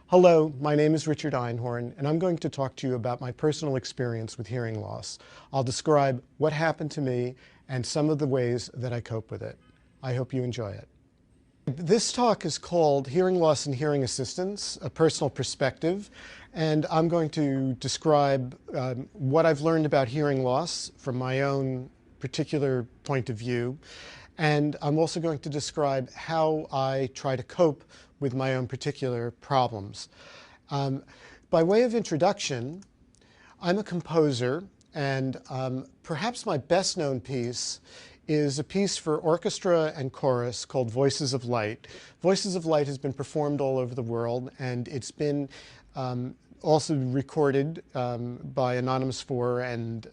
Hello, my name is Richard Einhorn, and I'm going to talk to you about my personal experience with hearing loss. I'll describe what happened to me and some of the ways that I cope with it. I hope you enjoy it. This talk is called Hearing Loss and Hearing Assistance, a Personal Perspective, and I'm going to describe what I've learned about hearing loss from my own particular point of view, and I'm also going to describe how I try to cope with my own particular problems. By way of introduction, I'm a composer, and perhaps my best known piece is a piece for orchestra and chorus called Voices of Light. Voices of Light has been performed all over the world, and it's been also recorded by Anonymous 4 and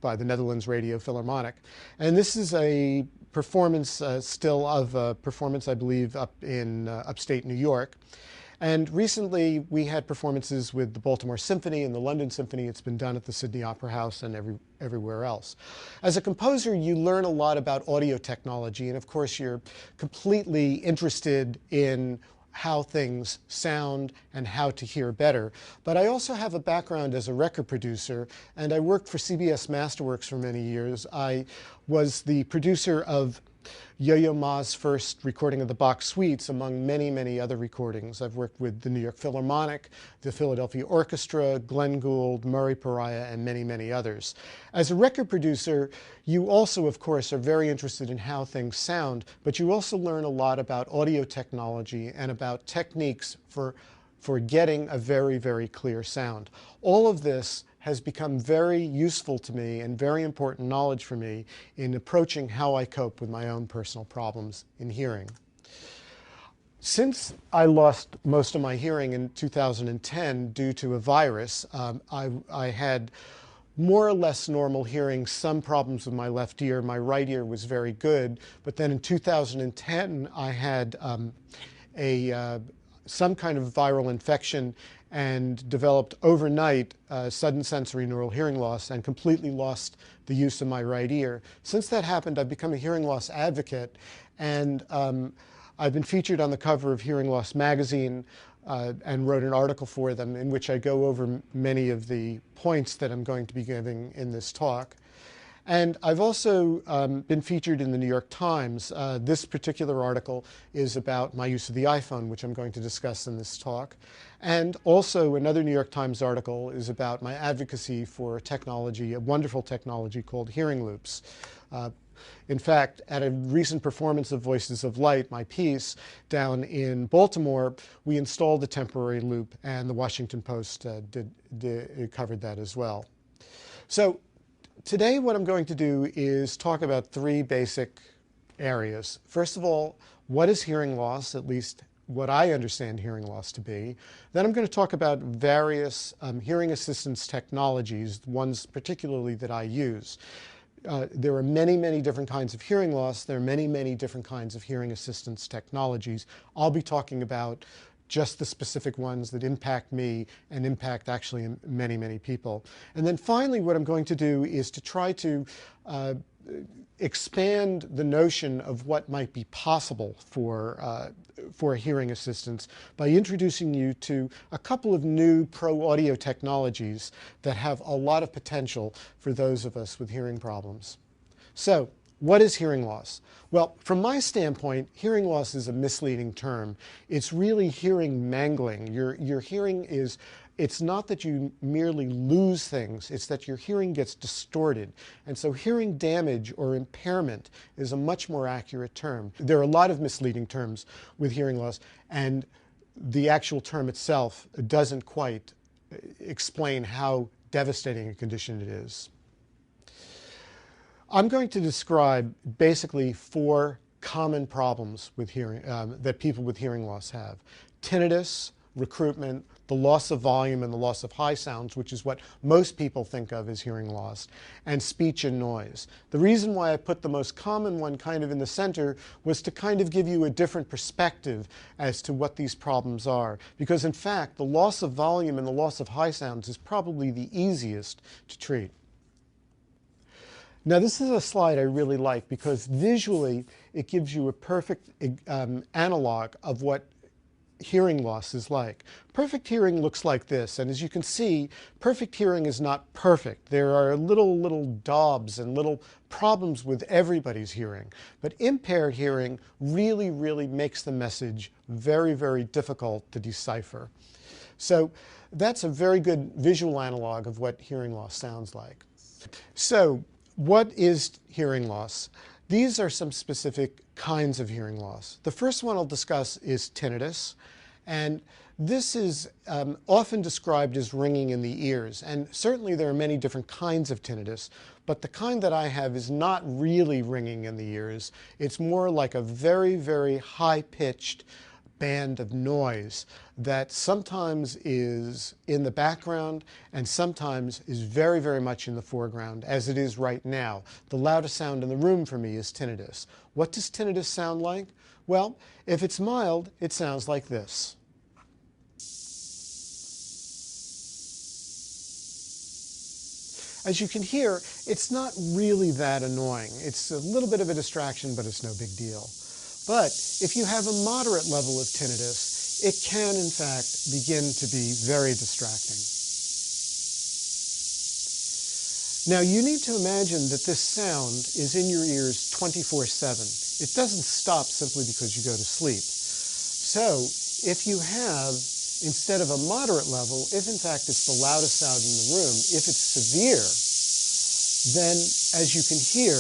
by the Netherlands Radio Philharmonic. And this is a performance still of a performance, I believe, up in upstate New York. And recently we had performances with the Baltimore Symphony and the London Symphony. It's been done at the Sydney Opera House and everywhere else. As a composer, you learn a lot about audio technology, and of course you're completely interested in how things sound and how to hear better. But I also have a background as a record producer, and I worked for CBS Masterworks for many years. I was the producer of Yo-Yo Ma's first recording of the Bach Suites, among many, many other recordings. I've worked with the New York Philharmonic, the Philadelphia Orchestra, Glenn Gould, Murray Pariah, and many, many others. As a record producer, you also, of course, are very interested in how things sound, but you also learn a lot about audio technology and about techniques for getting a very, very clear sound. All of this has become very useful to me and very important knowledge for me in approaching how I cope with my own personal problems in hearing. Since I lost most of my hearing in 2010 due to a virus, I had more or less normal hearing, some problems with my left ear. My right ear was very good, but then in 2010 I had some kind of viral infection and developed overnight sudden sensory neural hearing loss and completely lost the use of my right ear. Since that happened, I've become a hearing loss advocate, and I've been featured on the cover of Hearing Loss magazine and wrote an article for them in which I go over many of the points that I'm going to be giving in this talk. And I've also been featured in the New York Times. This particular article is about my use of the iPhone, which I'm going to discuss in this talk. And also another New York Times article is about my advocacy for technology, a wonderful technology called hearing loops. In fact, at a recent performance of Voices of Light, my piece, down in Baltimore, we installed a temporary loop, and the Washington Post covered that as well. So today what I'm going to do is talk about three basic areas. First of all, what is hearing loss, at least what I understand hearing loss to be. Then I'm going to talk about various hearing assistance technologies, ones particularly that I use. There are many, many different kinds of hearing loss. There are many, many different kinds of hearing assistance technologies. I'll be talking about just the specific ones that impact me and impact actually many, many people. And then finally, what I'm going to do is to try to expand the notion of what might be possible for hearing assistance by introducing you to a couple of new pro-audio technologies that have a lot of potential for those of us with hearing problems. So, what is hearing loss? Well, from my standpoint, hearing loss is a misleading term. It's really hearing mangling. Your hearing is, it's not that you merely lose things, it's that your hearing gets distorted. And so hearing damage or impairment is a much more accurate term. There are a lot of misleading terms with hearing loss, and the actual term itself doesn't quite explain how devastating a condition it is. I'm going to describe basically four common problems with hearing that people with hearing loss have: tinnitus, recruitment, the loss of volume and the loss of high sounds, which is what most people think of as hearing loss, and speech and noise. The reason why I put the most common one kind of in the center was to kind of give you a different perspective as to what these problems are. Because in fact, the loss of volume and the loss of high sounds is probably the easiest to treat. Now, this is a slide I really like because visually it gives you a perfect analog of what hearing loss is like. Perfect hearing looks like this, and as you can see, perfect hearing is not perfect. There are little daubs and little problems with everybody's hearing, but impaired hearing really makes the message very difficult to decipher. So that's a very good visual analog of what hearing loss sounds like. So what is hearing loss? These are some specific kinds of hearing loss. The first one I'll discuss is tinnitus, and this is often described as ringing in the ears, and certainly there are many different kinds of tinnitus, but the kind that I have is not really ringing in the ears. It's more like a very high-pitched band of noise that sometimes is in the background and sometimes is very much in the foreground, as it is right now. The loudest sound in the room for me is tinnitus. What does tinnitus sound like? Well, if it's mild, it sounds like this. As you can hear, it's not really that annoying. It's a little bit of a distraction, but it's no big deal. But if you have a moderate level of tinnitus, it can, in fact, begin to be very distracting. Now, you need to imagine that this sound is in your ears 24/7. It doesn't stop simply because you go to sleep. So, if you have, instead of a moderate level, if in fact it's the loudest sound in the room, if it's severe, then as you can hear,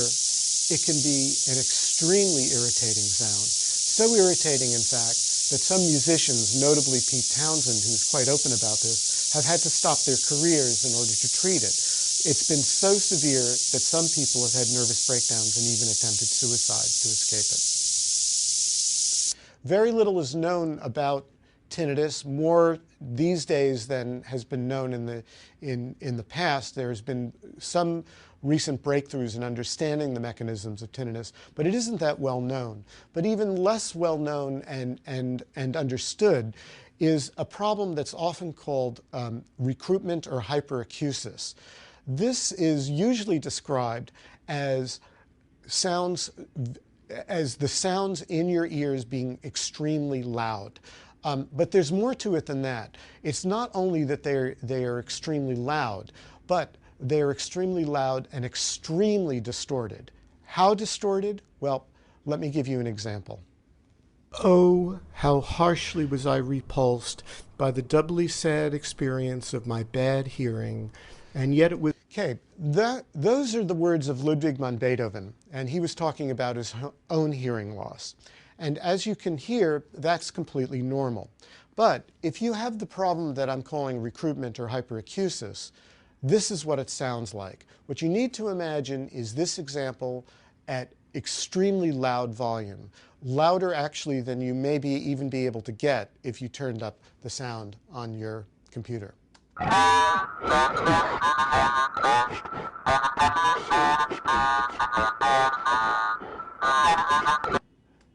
it can be an extremely irritating sound. So irritating, in fact, that some musicians, notably Pete Townsend, who's quite open about this, have had to stop their careers in order to treat it. It's been so severe that some people have had nervous breakdowns and even attempted suicide to escape it. Very little is known about tinnitus, more these days than has been known in the past. There's been some recent breakthroughs in understanding the mechanisms of tinnitus, but it isn't that well known. But even less well known and understood is a problem that's often called recruitment or hyperacusis. This is usually described as the sounds in your ears being extremely loud. But there's more to it than that. It's not only that they are extremely loud, but they are extremely loud and extremely distorted. How distorted? Well, let me give you an example. Oh, how harshly was I repulsed by the doubly sad experience of my bad hearing, and yet it was... Okay, those are the words of Ludwig van Beethoven, and he was talking about his own hearing loss. And as you can hear, that's completely normal. But if you have the problem that I'm calling recruitment or hyperacusis, this is what it sounds like. What you need to imagine is this example at extremely loud volume, louder actually than you may even be able to get if you turned up the sound on your computer.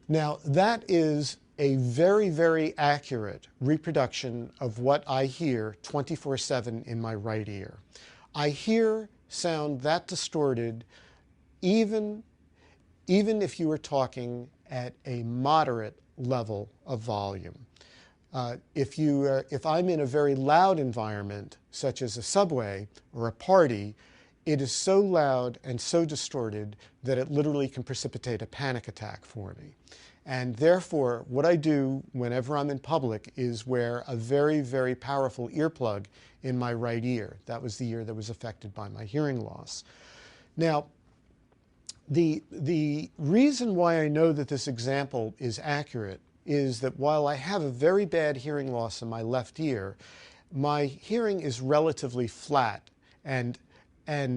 Now, that is a very accurate reproduction of what I hear 24/7 in my right ear. I hear sound that distorted even if you were talking at a moderate level of volume. If I'm in a very loud environment, such as a subway or a party, it is so loud and so distorted that it literally can precipitate a panic attack for me. And therefore, what I do whenever I'm in public is wear a very powerful earplug in my right ear. That was the ear that was affected by my hearing loss. Now, the reason why I know that this example is accurate is that while I have a very bad hearing loss in my left ear, my hearing is relatively flat, and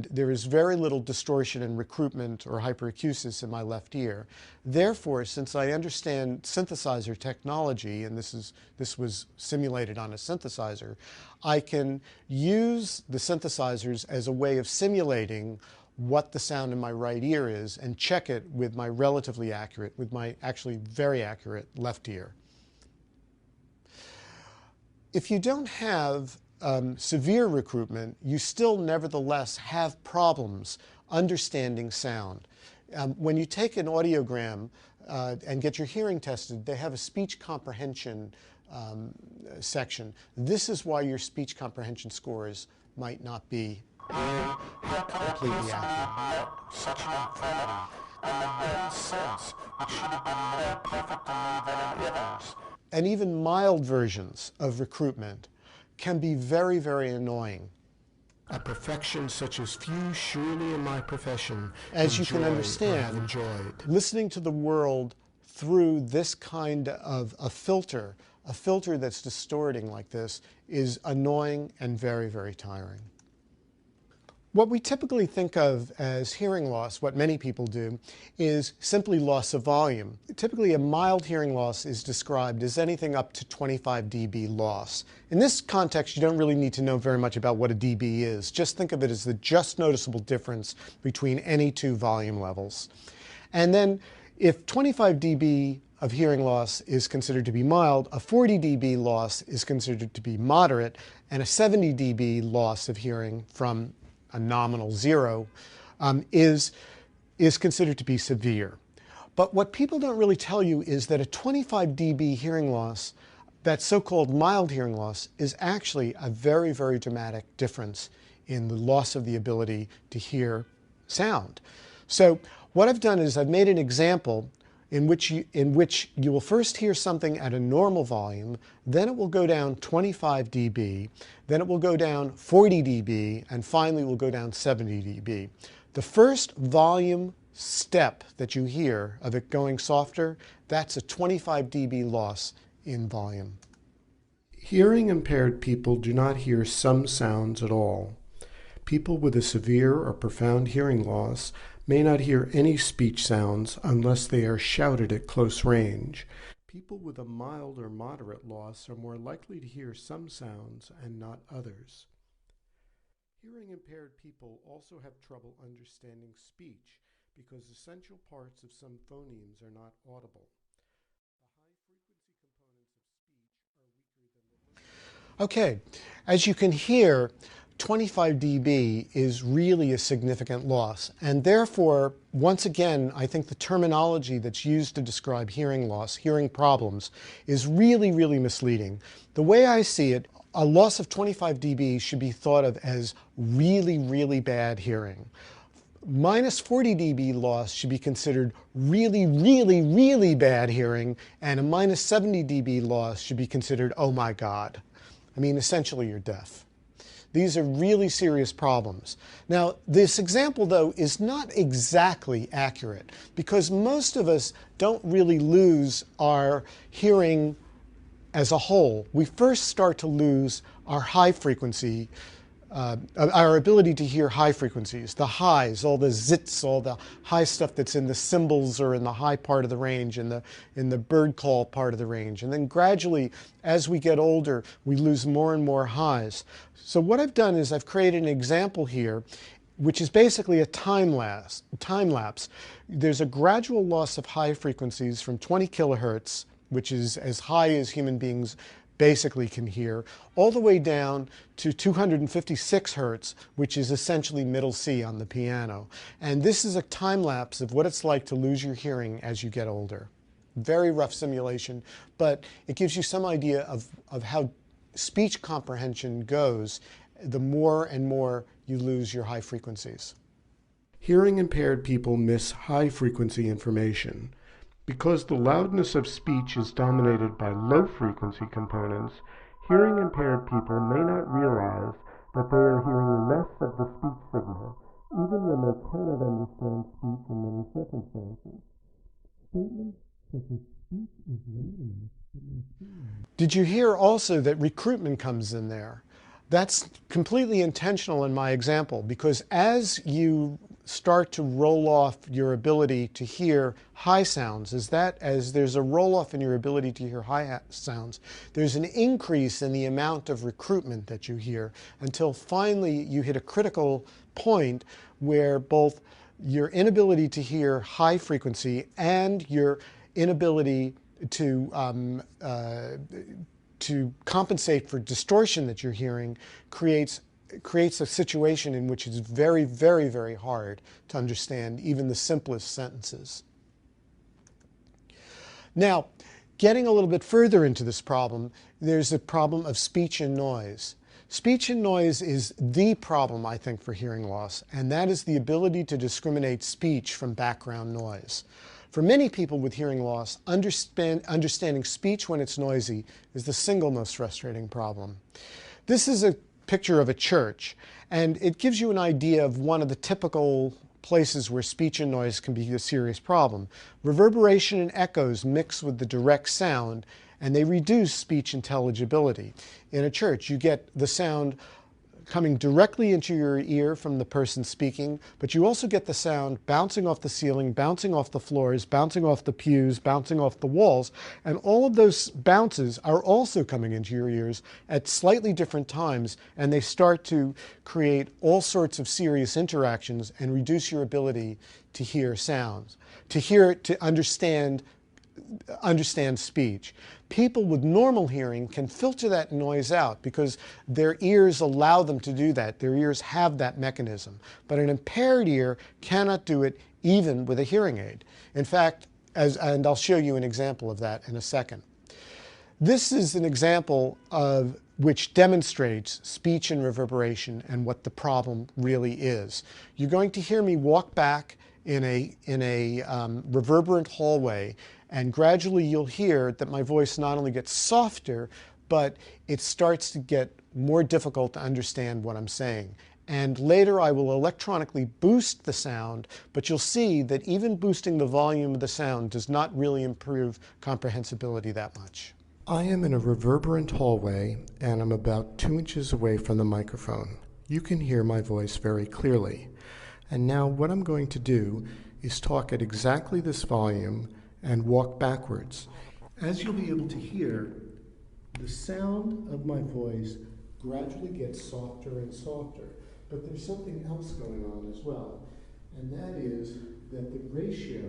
there is very little distortion and recruitment or hyperacusis in my left ear. Therefore, since I understand synthesizer technology, and this was simulated on a synthesizer, I can use the synthesizers as a way of simulating what the sound in my right ear is and check it with my actually very accurate left ear. If you don't have severe recruitment, you still nevertheless have problems understanding sound. When you take an audiogram and get your hearing tested, they have a speech comprehension section. This is why your speech comprehension scores might not be completely accurate. Such an infirmity in the one sense it should have been more perfect in me than in others. And even mild versions of recruitment can be very, very annoying. A perfection such as few surely in my profession as you can understand, listening to the world through this kind of a filter that's distorting like this, is annoying and very, very tiring. What we typically think of as hearing loss, what many people do, is simply loss of volume. Typically, a mild hearing loss is described as anything up to 25 dB loss. In this context, you don't really need to know very much about what a dB is. Just think of it as the just noticeable difference between any two volume levels. And then, if 25 dB of hearing loss is considered to be mild, a 40 dB loss is considered to be moderate, and a 70 dB loss of hearing from a nominal 0 is considered to be severe. But what people don't really tell you is that a 25 dB hearing loss, that so-called mild hearing loss, is actually a very, very dramatic difference in the loss of the ability to hear sound. So what I've done is I've made an example in which you will first hear something at a normal volume, then it will go down 25 dB, then it will go down 40 dB, and finally will go down 70 dB. The first volume step that you hear of it going softer, that's a 25 dB loss in volume. Hearing impaired people do not hear some sounds at all. People with a severe or profound hearing loss may not hear any speech sounds unless they are shouted at close range. People with a mild or moderate loss are more likely to hear some sounds and not others. Hearing impaired people also have trouble understanding speech because essential parts of some phonemes are not audible. Okay, as you can hear, 25 dB is really a significant loss, and therefore, once again, I think the terminology that's used to describe hearing loss, hearing problems, is really, really misleading. The way I see it, a loss of 25 dB should be thought of as really, really bad hearing. Minus 40 dB loss should be considered really, really, really bad hearing, and a minus 70 dB loss should be considered, oh my God. I mean, essentially you're deaf. These are really serious problems. Now, this example, though, is not exactly accurate because most of us don't really lose our hearing as a whole. We first start to lose our high frequency, our ability to hear high frequencies, the highs, all the zits, all the high stuff that's in the cymbals or in the high part of the range, in the bird call part of the range. And then gradually, as we get older, we lose more and more highs. So what I've done is I've created an example here, which is basically a time lapse. There's a gradual loss of high frequencies from 20 kilohertz, which is as high as human beings basically can hear, all the way down to 256 hertz, which is essentially middle C on the piano. And this is a time lapse of what it's like to lose your hearing as you get older. Very rough simulation, but it gives you some idea of how speech comprehension goes the more and more you lose your high frequencies. Hearing impaired people miss high frequency information. Because the loudness of speech is dominated by low-frequency components, hearing impaired people may not realize that they are hearing less of the speech signal, even when they cannot understand speech in many circumstances. Statements such as speech is loud. Did you hear also that recruitment comes in there? That's completely intentional in my example, because as you start to roll off your ability to hear high sounds, as there's a roll off in your ability to hear high sounds, there's an increase in the amount of recruitment that you hear until finally you hit a critical point where both your inability to hear high frequency and your inability to compensate for distortion that you're hearing creates a situation in which it's very, very, very hard to understand even the simplest sentences. Now, Getting a little bit further into this problem, there's the problem of speech and noise. Speech and noise is the problem, I think, for hearing loss, and that is the ability to discriminate speech from background noise. For many people with hearing loss, understanding speech when it's noisy is the single most frustrating problem. This is a picture of a church, and it gives you an idea of one of the typical places where speech and noise can be a serious problem. Reverberation and echoes mix with the direct sound, and they reduce speech intelligibility. In a church, you get the sound coming directly into your ear from the person speaking, but you also get the sound bouncing off the ceiling, bouncing off the floors, bouncing off the pews, bouncing off the walls, and all of those bounces are also coming into your ears at slightly different times, and they start to create all sorts of serious interactions and reduce your ability to hear sounds, to understand speech. People with normal hearing can filter that noise out because their ears allow them to do that. Their ears have that mechanism. But an impaired ear cannot do it even with a hearing aid. In fact, and I'll show you an example of that in a second. This is an example of which demonstrates speech and reverberation and what the problem really is. You're going to hear me walk back in a reverberant hallway, and gradually you'll hear that my voice not only gets softer, but it starts to get more difficult to understand what I'm saying. And later I will electronically boost the sound, but you'll see that even boosting the volume of the sound does not really improve comprehensibility that much. I am in a reverberant hallway, and I'm about 2 inches away from the microphone. You can hear my voice very clearly. And now what I'm going to do is talk at exactly this volume and walk backwards. As you'll be able to hear, the sound of my voice gradually gets softer and softer. But there's something else going on as well, and that is that the ratio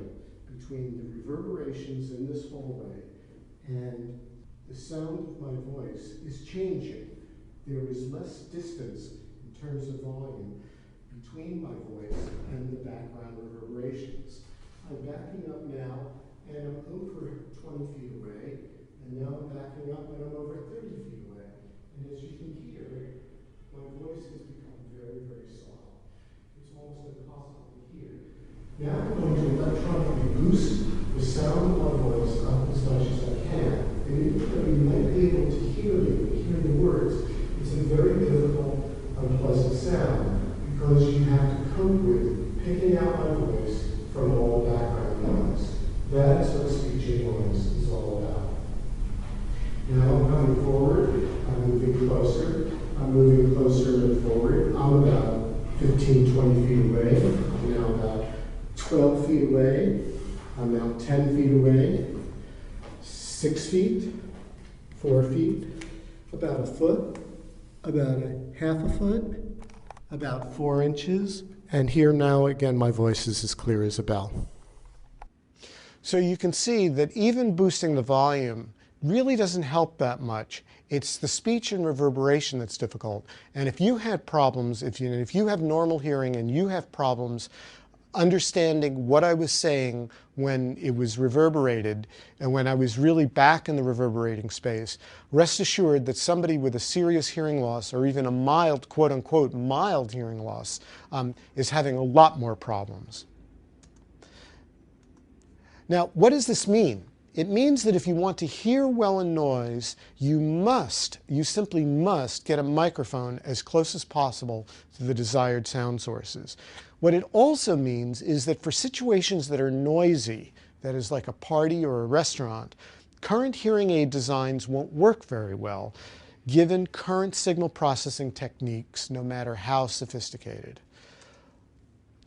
between the reverberations in this hallway and the sound of my voice is changing. There is less distance in terms of volume between my voice and the background reverberations. I'm backing up now, and I'm over 20 feet away, and now I'm backing up and I'm over 30 feet away. And as you can hear, my voice has become very, very soft. It's almost impossible to hear. Now I'm going to electronically boost the sound of my voice up as much as I can. And even though you might be able to hear the words, it's a very difficult, unpleasant sound because you have to cope with picking out my voice from all background noise. That is what speech and noise is all about. Now I'm coming forward, I'm moving closer and forward. I'm about 15, 20 feet away. I'm now about 12 feet away. I'm now 10 feet away. 6 feet, 4 feet, about a foot, about a half a foot, about 4 inches. And here now, again, my voice is as clear as a bell. So you can see that even boosting the volume really doesn't help that much. It's the speech and reverberation that's difficult. And if you had problems, if you have normal hearing and you have problems understanding what I was saying when it was reverberated and when I was really back in the reverberating space, rest assured that somebody with a serious hearing loss or even a mild, quote-unquote, mild hearing loss is having a lot more problems. Now, what does this mean? It means that if you want to hear well in noise, you simply must get a microphone as close as possible to the desired sound sources. What it also means is that for situations that are noisy, that is like a party or a restaurant, current hearing aid designs won't work very well, given current signal processing techniques, no matter how sophisticated.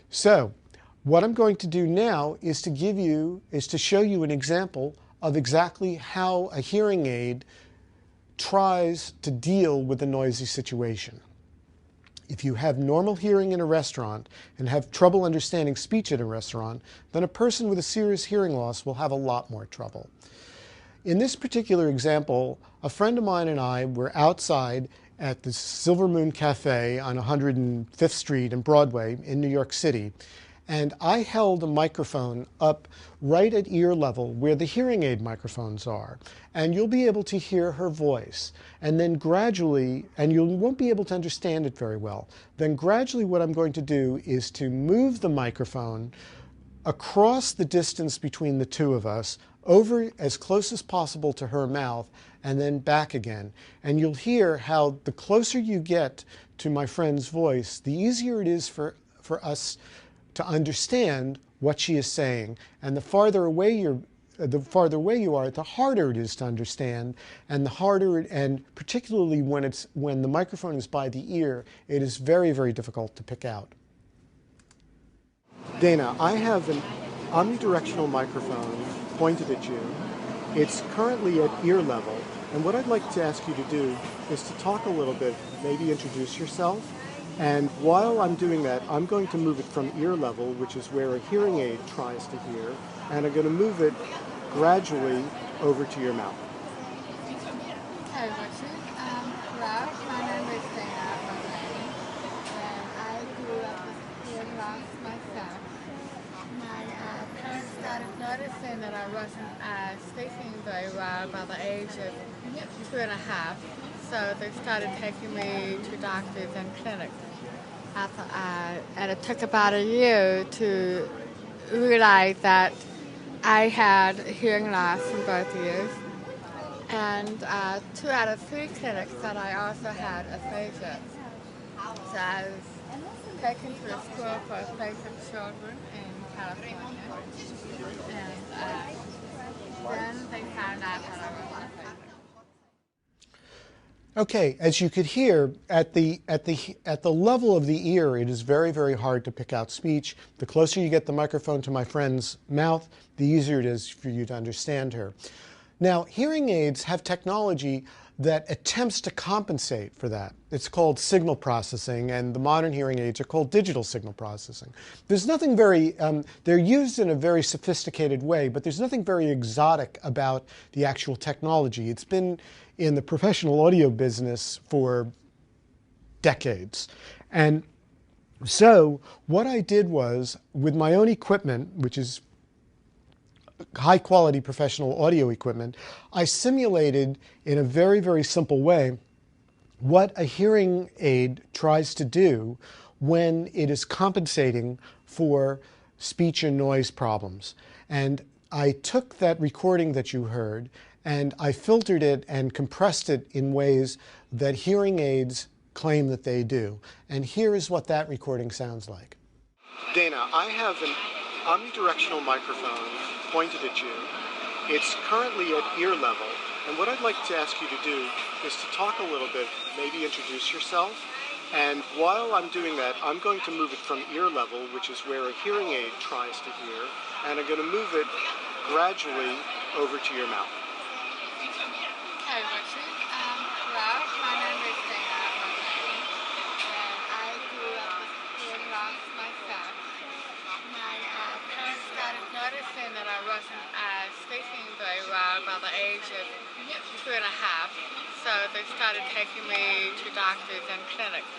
So, what I'm going to do now is to show you an example of exactly how a hearing aid tries to deal with a noisy situation. If you have normal hearing in a restaurant and have trouble understanding speech at a restaurant, then a person with a serious hearing loss will have a lot more trouble. In this particular example, a friend of mine and I were outside at the Silver Moon Cafe on 105th Street and Broadway in New York City. And I held a microphone up right at ear level where the hearing aid microphones are. And you'll be able to hear her voice. And then gradually, and you won't be able to understand it very well, then gradually what I'm going to do is to move the microphone across the distance between the two of us, over as close as possible to her mouth, and then back again. And you'll hear how the closer you get to my friend's voice, the easier it is for us to understand what she is saying. And the farther away you are, the harder it is to understand, and the harder, and particularly when the microphone is by the ear, it is very, very difficult to pick out. Dana, I have an omnidirectional microphone pointed at you. It's currently at ear level, and what I'd like to ask you to do is to talk a little bit, maybe introduce yourself, and while I'm doing that, I'm going to move it from ear level, which is where a hearing aid tries to hear, and I'm going to move it gradually over to your mouth. Hi, Richard. Well, my name is Dana, and I grew up with hearing loss myself. My parents started noticing that I wasn't speaking very well by the age of 2.5, so they started taking me to doctors and clinics. And it took about a year to realize that I had hearing loss in both ears. And 2 out of 3 clinics said I also had aphasia. So I was taken to a school for aphasia children in California. And then they found out that I was aphasia. Okay, as you could hear, at the level of the ear, it is very, very hard to pick out speech. The closer you get the microphone to my friend's mouth, the easier it is for you to understand her. Now, hearing aids have technology that attempts to compensate for that. It's called signal processing, and the modern hearing aids are called digital signal processing. There's nothing very, they're used in a very sophisticated way, but there's nothing very exotic about the actual technology. It's been in the professional audio business for decades. And so what I did was, with my own equipment, which is high-quality professional audio equipment, I simulated in a very, very simple way what a hearing aid tries to do when it is compensating for speech and noise problems. And I took that recording that you heard and I filtered it and compressed it in ways that hearing aids claim that they do. And here is what that recording sounds like. Dana, I have an omnidirectional microphone pointed at you. It's currently at ear level, and what I'd like to ask you to do is to talk a little bit, maybe introduce yourself, and while I'm doing that, I'm going to move it from ear level, which is where a hearing aid tries to hear, and I'm going to move it gradually over to your mouth. Hi, Richard. Well, my name is Dana, and I grew up with hearing loss myself. My parents started noticing that I wasn't speaking very well by the age of 2.5, so they started taking me to doctors and clinics.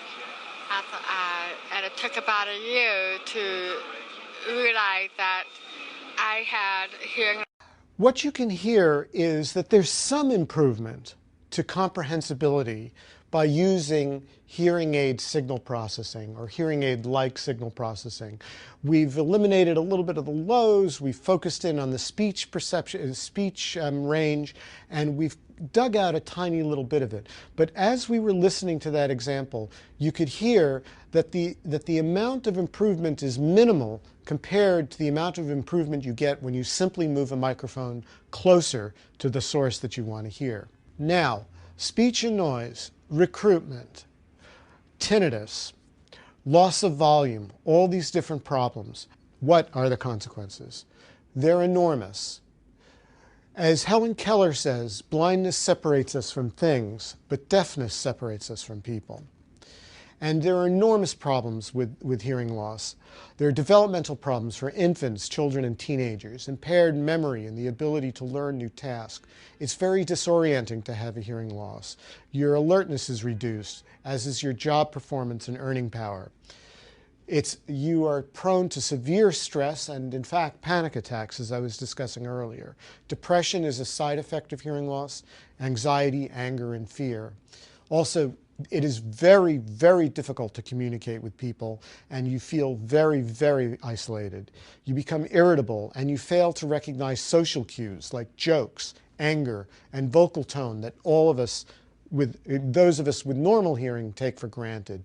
And it took about a year to realize that I had hearing loss. What you can hear is that there's some improvement to comprehensibility by using hearing aid signal processing or hearing aid-like signal processing. We've eliminated a little bit of the lows, we've focused in on the speech perception, speech range, and we've dug out a tiny little bit of it. But as we were listening to that example, you could hear that the amount of improvement is minimal compared to the amount of improvement you get when you simply move a microphone closer to the source that you want to hear. Now, speech and noise, recruitment, tinnitus, loss of volume, all these different problems. What are the consequences? They're enormous. As Helen Keller says, blindness separates us from things, but deafness separates us from people. And there are enormous problems with hearing loss. There are developmental problems for infants, children, and teenagers, impaired memory and the ability to learn new tasks. It's very disorienting to have a hearing loss. Your alertness is reduced, as is your job performance and earning power. You are prone to severe stress and, in fact, panic attacks, as I was discussing earlier. Depression is a side effect of hearing loss, anxiety, anger, and fear. Also, it is very, very difficult to communicate with people, and you feel very, very isolated. You become irritable, and you fail to recognize social cues like jokes, anger, and vocal tone that all of us, those of us with normal hearing, take for granted.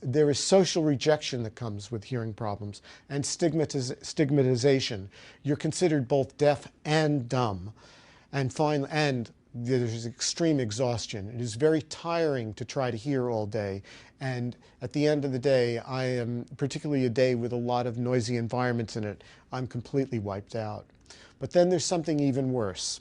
There is social rejection that comes with hearing problems, and stigmatization. You're considered both deaf and dumb. And there's extreme exhaustion. It is very tiring to try to hear all day. And at the end of the day, particularly a day with a lot of noisy environments in it, I'm completely wiped out. But then there's something even worse.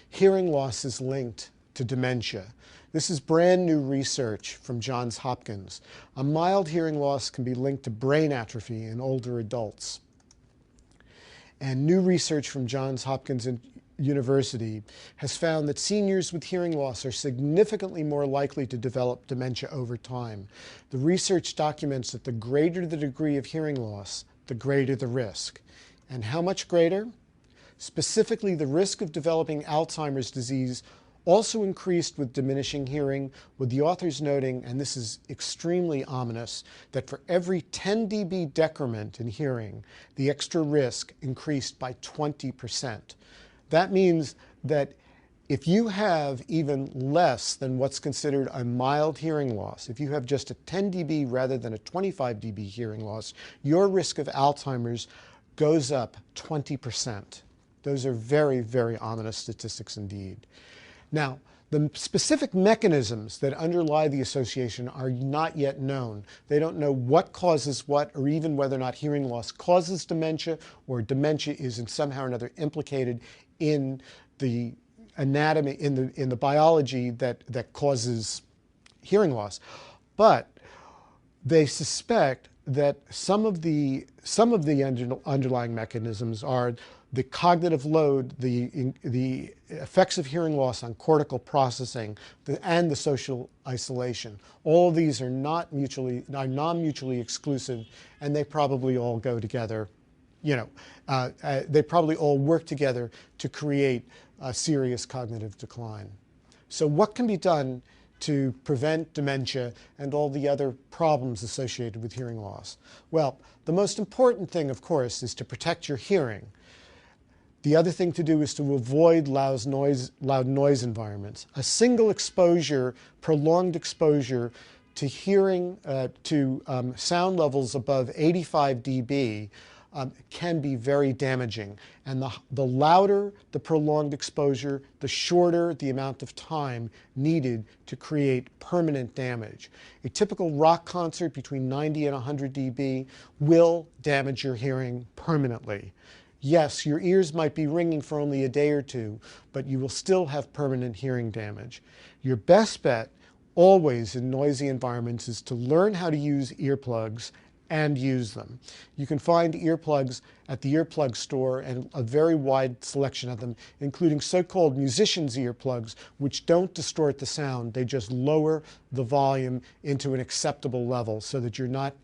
Hearing loss is linked to dementia. This is brand new research from Johns Hopkins. A mild hearing loss can be linked to brain atrophy in older adults. And new research from Johns Hopkins University has found that seniors with hearing loss are significantly more likely to develop dementia over time. The research documents that the greater the degree of hearing loss, the greater the risk. And how much greater? Specifically, the risk of developing Alzheimer's disease also increased with diminishing hearing, with the authors noting, and this is extremely ominous, that for every 10 dB decrement in hearing, the extra risk increased by 20%. That means that if you have even less than what's considered a mild hearing loss, if you have just a 10 dB rather than a 25 dB hearing loss, your risk of Alzheimer's goes up 20%. Those are very, very ominous statistics indeed. Now, the specific mechanisms that underlie the association are not yet known. They don't know what causes what, or even whether or not hearing loss causes dementia, or dementia is somehow or another implicated in the anatomy, in the biology that causes hearing loss. But they suspect that some of the underlying mechanisms are the cognitive load, the effects of hearing loss on cortical processing, and the social isolation. All of these are non-mutually exclusive, and they probably all go together. They probably all work together to create a serious cognitive decline. So what can be done to prevent dementia and all the other problems associated with hearing loss? Well, the most important thing, of course, is to protect your hearing. The other thing to do is to avoid loud noise environments. A single exposure, prolonged exposure to hearing, sound levels above 85 dB can be very damaging. And the louder the prolonged exposure, the shorter the amount of time needed to create permanent damage. A typical rock concert between 90 and 100 dB will damage your hearing permanently. Yes, your ears might be ringing for only a day or two, but you will still have permanent hearing damage. Your best bet, always in noisy environments, is to learn how to use earplugs and use them. You can find earplugs at the earplug store, and a very wide selection of them, including so-called musicians' earplugs, which don't distort the sound. They just lower the volume into an acceptable level so that you're not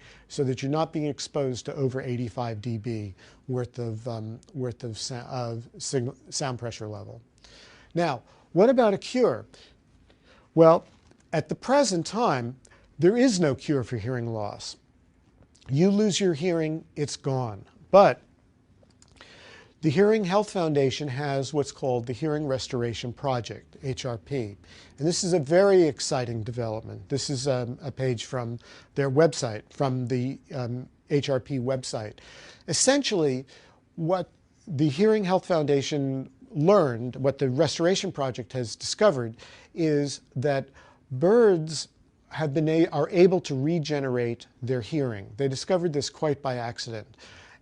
being exposed to over 85 dB worth of sound pressure level. Now, what about a cure? Well, at the present time, there is no cure for hearing loss. You lose your hearing, it's gone. But the Hearing Health Foundation has what's called the Hearing Restoration Project, HRP. And this is a very exciting development. This is a page from their website, from the HRP website. Essentially, what the Hearing Health Foundation learned, what the Restoration Project has discovered, is that birds are able to regenerate their hearing. They discovered this quite by accident.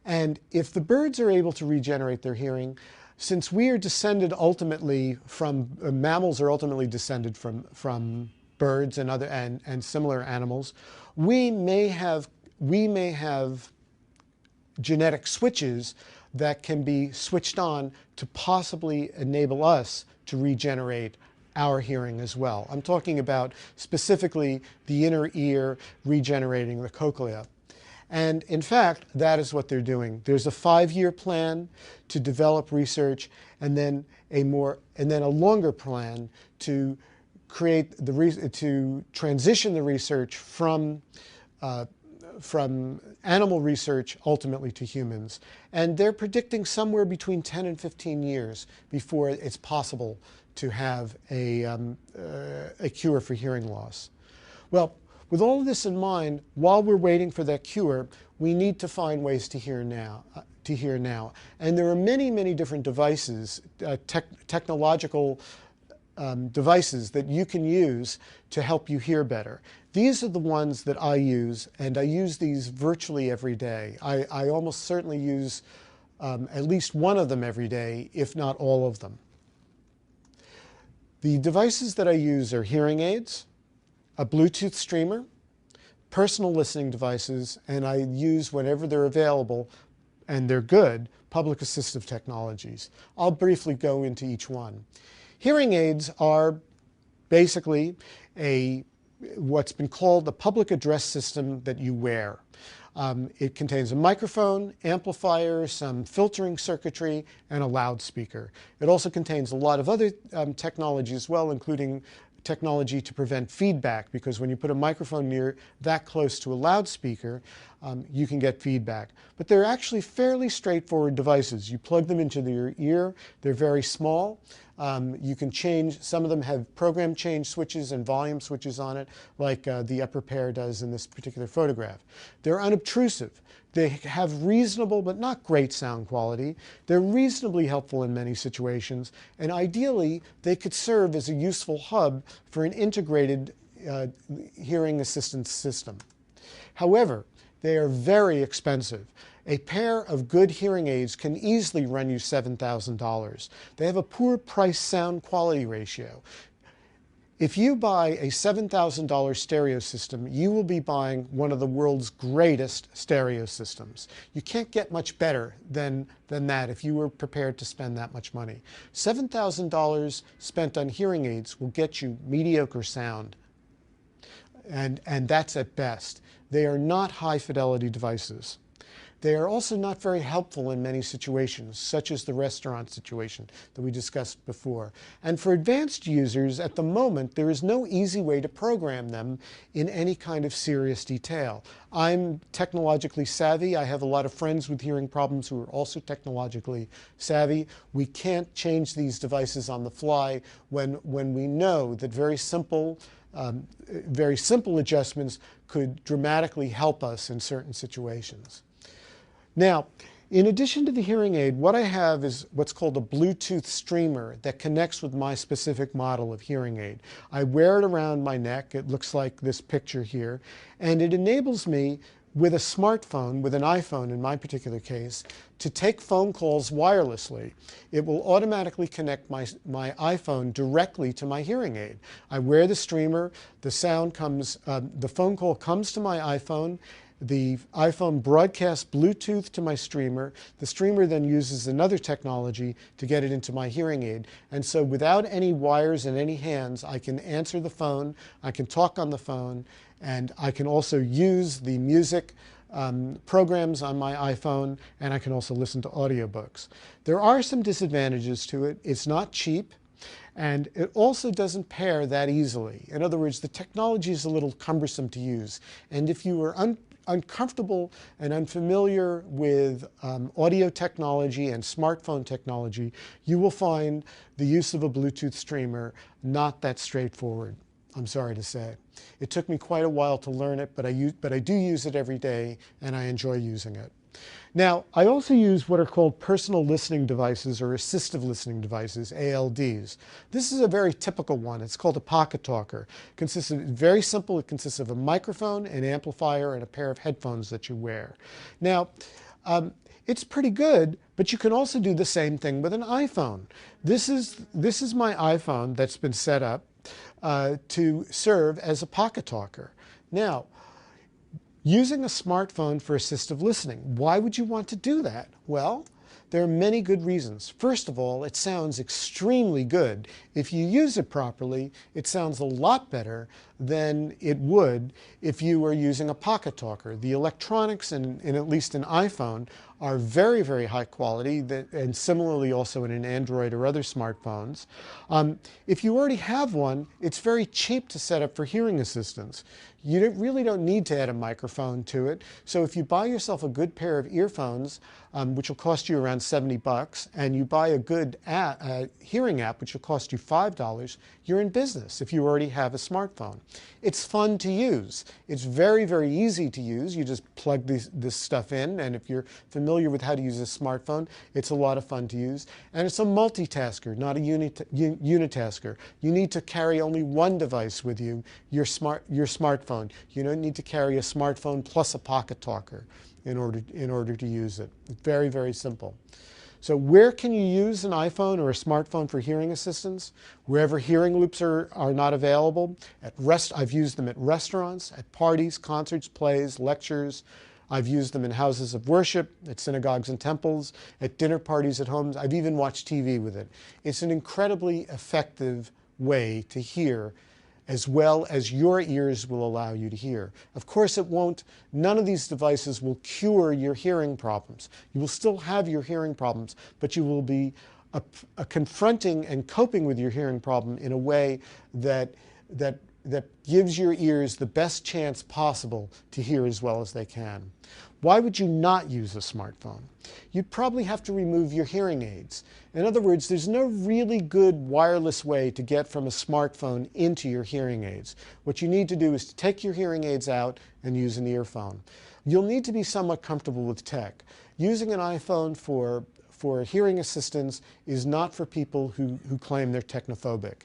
And if the birds are able to regenerate their hearing, since we are descended ultimately from, mammals are ultimately descended from birds and similar animals, we may have genetic switches that can be switched on to possibly enable us to regenerate our hearing as well. I'm talking about specifically the inner ear regenerating the cochlea. And in fact, that is what they're doing. There's a 5-year plan to develop research, and then a longer plan to create to transition the research from animal research ultimately to humans. And they're predicting somewhere between 10 and 15 years before it's possible to have a cure for hearing loss. Well, with all of this in mind, while we're waiting for that cure, we need to find ways to hear now. And there are many, many different devices, technological devices that you can use to help you hear better. These are the ones that I use, and I use these virtually every day. I almost certainly use at least one of them every day, if not all of them. The devices that I use are hearing aids, a Bluetooth streamer, personal listening devices, and I use, whenever they're available, and they're good, public assistive technologies. I'll briefly go into each one. Hearing aids are basically what's been called the public address system that you wear. It contains a microphone, amplifier, some filtering circuitry, and a loudspeaker. It also contains a lot of other technology as well, including technology to prevent feedback, because when you put a microphone that close to a loudspeaker, you can get feedback. But they're actually fairly straightforward devices. You plug them into your ear. They're very small. You can change, some of them have program change switches and volume switches on it, like the upper pair does in this particular photograph. They're unobtrusive. They have reasonable but not great sound quality. They're reasonably helpful in many situations, and ideally they could serve as a useful hub for an integrated hearing assistance system. However, they are very expensive. A pair of good hearing aids can easily run you $7,000. They have a poor price-sound quality ratio. If you buy a $7,000 stereo system, you will be buying one of the world's greatest stereo systems. You can't get much better than that if you were prepared to spend that much money. $7,000 spent on hearing aids will get you mediocre sound, and that's at best. They are not high-fidelity devices. They are also not very helpful in many situations, such as the restaurant situation that we discussed before. And for advanced users, at the moment, there is no easy way to program them in any kind of serious detail. I'm technologically savvy. I have a lot of friends with hearing problems who are also technologically savvy. We can't change these devices on the fly when we know that very simple adjustments could dramatically help us in certain situations. Now, in addition to the hearing aid, what I have is what's called a Bluetooth streamer that connects with my specific model of hearing aid. I wear it around my neck. It looks like this picture here. And it enables me, with a smartphone, with an iPhone in my particular case, to take phone calls wirelessly. It will automatically connect my iPhone directly to my hearing aid. I wear the streamer. The sound comes, the phone call comes to my iPhone. The iPhone broadcasts Bluetooth to my streamer. The streamer then uses another technology to get it into my hearing aid. And so without any wires and any hands, I can answer the phone, I can talk on the phone, and I can also use the music programs on my iPhone, and I can also listen to audiobooks. There are some disadvantages to it. It's not cheap. And it also doesn't pair that easily. In other words, the technology is a little cumbersome to use. And if you are uncomfortable and unfamiliar with audio technology and smartphone technology, you will find the use of a Bluetooth streamer not that straightforward, I'm sorry to say. It took me quite a while to learn it, but I do use it every day, and I enjoy using it. Now, I also use what are called personal listening devices or assistive listening devices, ALDs. This is a very typical one. It's called a pocket talker. Very simple. It consists of a microphone, an amplifier, and a pair of headphones that you wear. Now, it's pretty good, but you can also do the same thing with an iPhone. This is my iPhone that's been set up to serve as a pocket talker. Now, using a smartphone for assistive listening, why would you want to do that? Well, There are many good reasons. First of all, it sounds extremely good. If you use it properly, it sounds a lot better than it would if you were using a pocket talker. The electronics in at least an iPhone are very, very high quality, and similarly also in an Android or other smartphones. If you already have one, it's very cheap to set up for hearing assistance. You really don't need to add a microphone to it. So if you buy yourself a good pair of earphones, which will cost you around $70, and you buy a good hearing app, which will cost you $5, you're in business if you already have a smartphone. It's fun to use. It's very, very easy to use. You just plug this stuff in, and if you're familiar with how to use a smartphone, it's a lot of fun to use. And it's a multitasker, not a unitasker. You need to carry only one device with you, your smartphone. You don't need to carry a smartphone plus a pocket talker in order to use it. It's very, very simple. So where can you use an iPhone or a smartphone for hearing assistance? Wherever hearing loops are not available. I've used them at restaurants, at parties, concerts, plays, lectures. I've used them in houses of worship, at synagogues and temples, at dinner parties at homes. I've even watched TV with it. It's an incredibly effective way to hear as well as your ears will allow you to hear. Of course, none of these devices will cure your hearing problems. You will still have your hearing problems, but you will be confronting and coping with your hearing problem in a way that gives your ears the best chance possible to hear as well as they can. Why would you not use a smartphone? You'd probably have to remove your hearing aids. In other words, there's no really good wireless way to get from a smartphone into your hearing aids. What you need to do is to take your hearing aids out and use an earphone. You'll need to be somewhat comfortable with tech. Using an iPhone for hearing assistance is not for people who claim they're technophobic.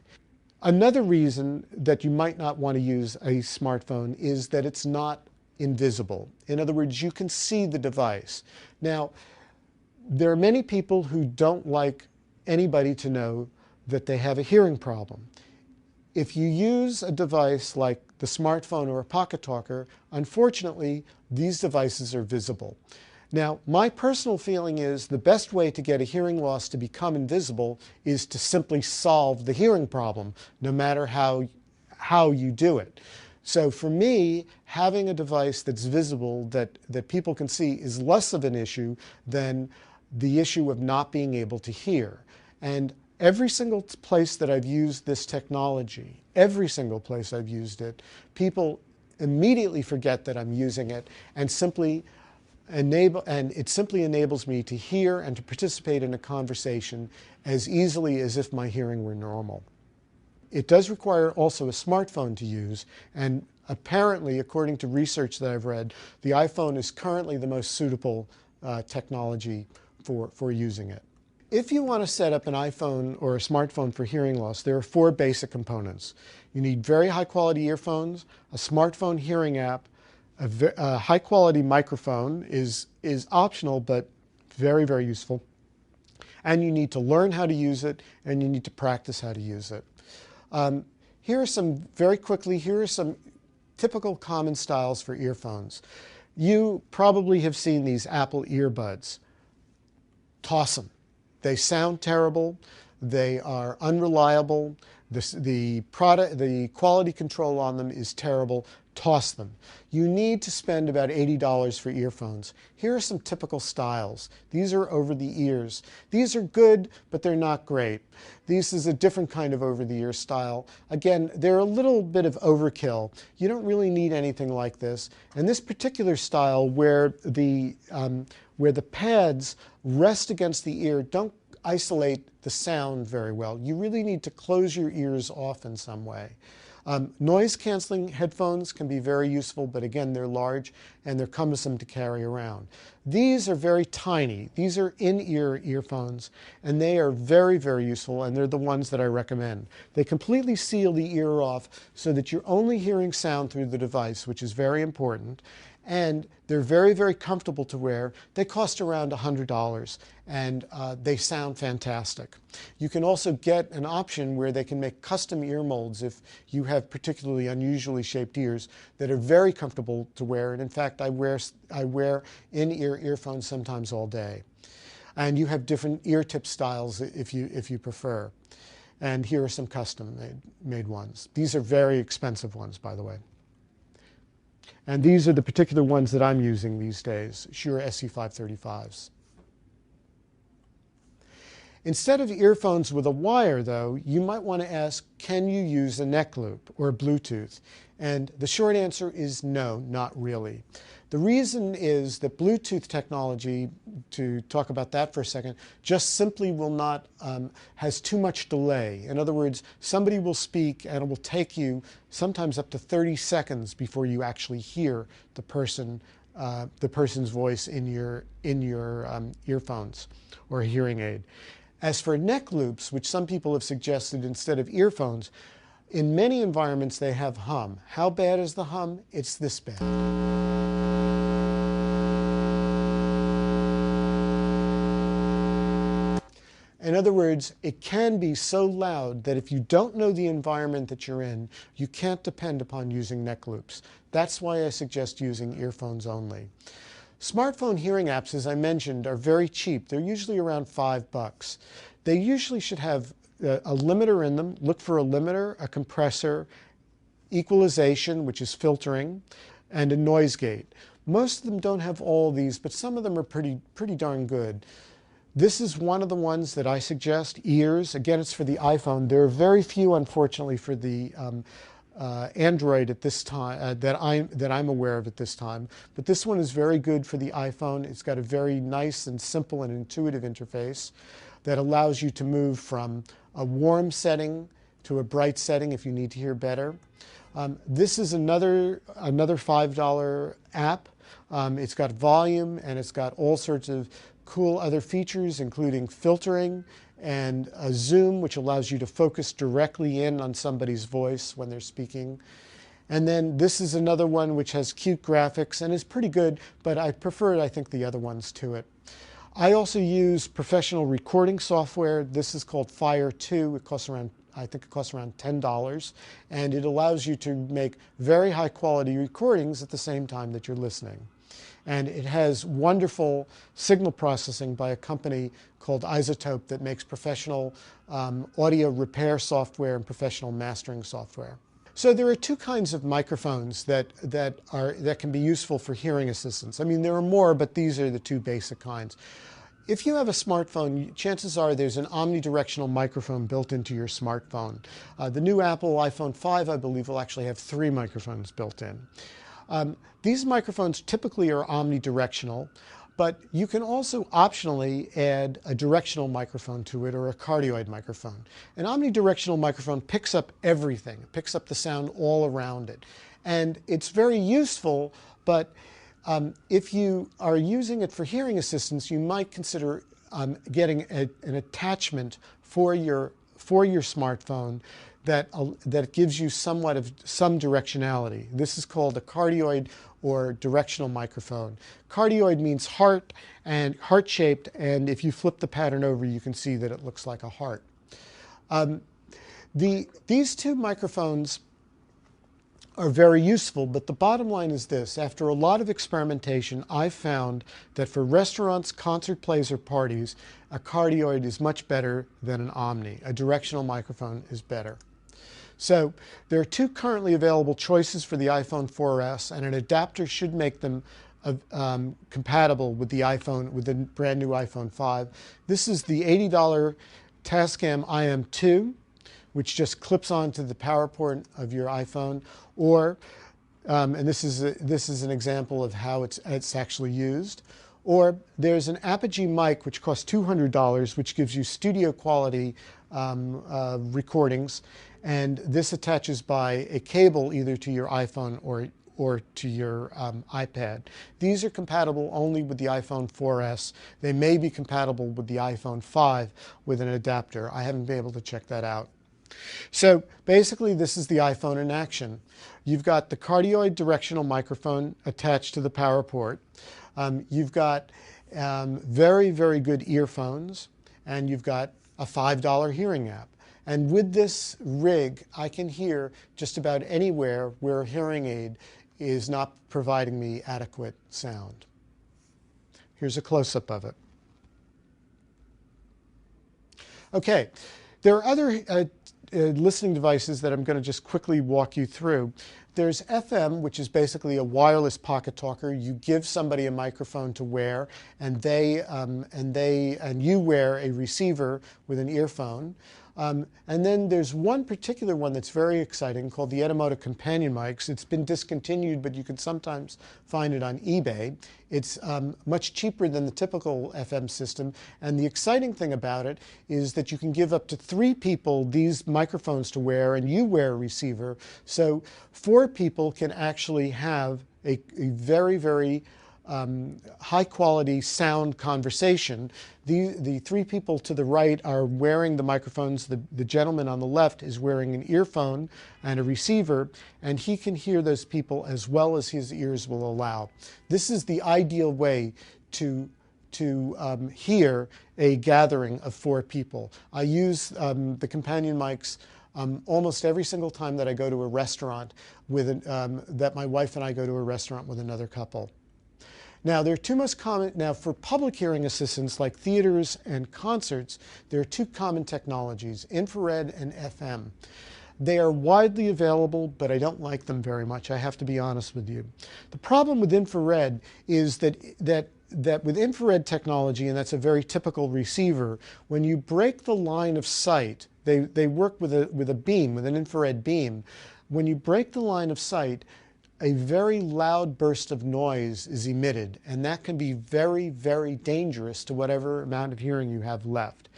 Another reason that you might not want to use a smartphone is that it's not invisible. In other words, you can see the device. Now, there are many people who don't like anybody to know that they have a hearing problem. If you use a device like the smartphone or a pocket talker, unfortunately, these devices are visible. Now, my personal feeling is the best way to get a hearing loss to become invisible is to simply solve the hearing problem, no matter how you do it. So for me, having a device that's visible, that people can see, is less of an issue than the issue of not being able to hear. And every single place that I've used this technology, every single place I've used it, people immediately forget that I'm using it and it simply enables me to hear and to participate in a conversation as easily as if my hearing were normal. It does require also a smartphone to use, and apparently, according to research that I've read, the iPhone is currently the most suitable technology for using it. If you want to set up an iPhone or a smartphone for hearing loss, there are 4 basic components. You need very high-quality earphones, a smartphone hearing app, a high-quality microphone is optional, but very, very useful. And you need to learn how to use it, and you need to practice how to use it. Here are some typical common styles for earphones. You probably have seen these Apple earbuds. Toss them. They sound terrible. They are unreliable. The quality control on them is terrible. Toss them. You need to spend about $80 for earphones. Here are some typical styles. These are over the ears. These are good, but they're not great. This is a different kind of over-the-ear style. Again, they're a little bit of overkill. You don't really need anything like this. And this particular style, where the pads rest against the ear, don't isolate the sound very well. You really need to close your ears off in some way. Noise-canceling headphones can be very useful, but again, they're large and they're cumbersome to carry around. These are very tiny. These are in-ear earphones, and they are very, very useful, and they're the ones that I recommend. They completely seal the ear off so that you're only hearing sound through the device, which is very important. And they're very, very comfortable to wear. They cost around $100, and they sound fantastic. You can also get an option where they can make custom ear molds if you have particularly unusually shaped ears that are very comfortable to wear. And in fact, I wear in-ear earphones sometimes all day. And you have different ear tip styles if you prefer. And here are some custom made ones. These are very expensive ones, by the way. And these are the particular ones that I'm using these days, Shure SC535s. Instead of earphones with a wire, though, you might want to ask, can you use a neck loop or Bluetooth? And the short answer is no, not really. The reason is that Bluetooth technology, to talk about that for a second, just simply will not, has too much delay. In other words, somebody will speak and it will take you sometimes up to 30 seconds before you actually hear the person's voice in your earphones or hearing aid. As for neck loops, which some people have suggested instead of earphones, in many environments they have hum. How bad is the hum? It's this bad. In other words, it can be so loud that if you don't know the environment that you're in, you can't depend upon using neck loops. That's why I suggest using earphones only. Smartphone hearing apps, as I mentioned, are very cheap. They're usually around $5. They usually should have a limiter in them. Look for a limiter, a compressor, equalization, which is filtering, and a noise gate. Most of them don't have all these, but some of them are pretty darn good. This is one of the ones that I suggest, ears. Again, it's for the iPhone. There are very few, unfortunately, for the Android at this time that I'm aware of at this time. But this one is very good for the iPhone. It's got a very nice and simple and intuitive interface that allows you to move from a warm setting to a bright setting if you need to hear better. This is another $5 app. It's got volume and it's got all sorts of cool other features, including filtering and a zoom, which allows you to focus directly in on somebody's voice when they're speaking. And then this is another one which has cute graphics and is pretty good, but I prefer, I think, the other ones to it. I also use professional recording software. This is called Fire 2. It costs around, I think it costs around $10, and it allows you to make very high quality recordings at the same time that you're listening. And it has wonderful signal processing by a company called Isotope that makes professional audio repair software and professional mastering software. So there are two kinds of microphones that can be useful for hearing assistance. I mean, there are more, but these are the two basic kinds. If you have a smartphone, chances are there's an omnidirectional microphone built into your smartphone. The new Apple iPhone 5, I believe, will actually have 3 microphones built in. These microphones typically are omnidirectional, but you can also optionally add a directional microphone to it or a cardioid microphone. An omnidirectional microphone picks up everything. It picks up the sound all around it. And it's very useful, but if you are using it for hearing assistance, you might consider getting an attachment for your smartphone that gives you somewhat of some directionality. This is called a cardioid or directional microphone. Cardioid means heart and heart-shaped, and if you flip the pattern over, you can see that it looks like a heart. These two microphones are very useful, but the bottom line is this. After a lot of experimentation, I found that for restaurants, concert plays, or parties, a cardioid is much better than an omni. A directional microphone is better. So there are 2 currently available choices for the iPhone 4S, and an adapter should make them compatible with the brand new iPhone 5. This is the $80 Tascam IM2, which just clips onto the power port of your iPhone, or and this is an example of how it's actually used. Or there's an Apogee mic which costs $200, which gives you studio quality recordings, and this attaches by a cable either to your iPhone or to your iPad. These are compatible only with the iPhone 4S. They may be compatible with the iPhone 5 with an adapter. I haven't been able to check that out. So basically, this is the iPhone in action. You've got the cardioid directional microphone attached to the power port. You've got very, very good earphones, and you've got a $5 hearing app. And with this rig, I can hear just about anywhere where a hearing aid is not providing me adequate sound. Here's a close-up of it. Okay, there are other listening devices that I'm going to just quickly walk you through. There's FM, which is basically a wireless pocket talker. You give somebody a microphone to wear, and you wear a receiver with an earphone. And then there's one particular one that's very exciting called the Etymotic Companion Mics. It's been discontinued, but you can sometimes find it on eBay. It's much cheaper than the typical FM system. And the exciting thing about it is that you can give up to 3 people these microphones to wear, and you wear a receiver. So 4 people can actually have a very, very high-quality sound conversation. The 3 people to the right are wearing the microphones. The gentleman on the left is wearing an earphone and a receiver, and he can hear those people as well as his ears will allow. This is the ideal way to hear a gathering of 4 people. I use the companion mics almost every single time that I go to a restaurant that my wife and I go to a restaurant with another couple. Now, there are 2 most common, now for public hearing assistants like theaters and concerts, there are 2 common technologies, infrared and FM. They are widely available, but I don't like them very much, I have to be honest with you. The problem with infrared is that with infrared technology, and that's a very typical receiver, when you break the line of sight, they work with a beam, with an infrared beam. When you break the line of sight, a very loud burst of noise is emitted, and that can be very, very dangerous to whatever amount of hearing you have left.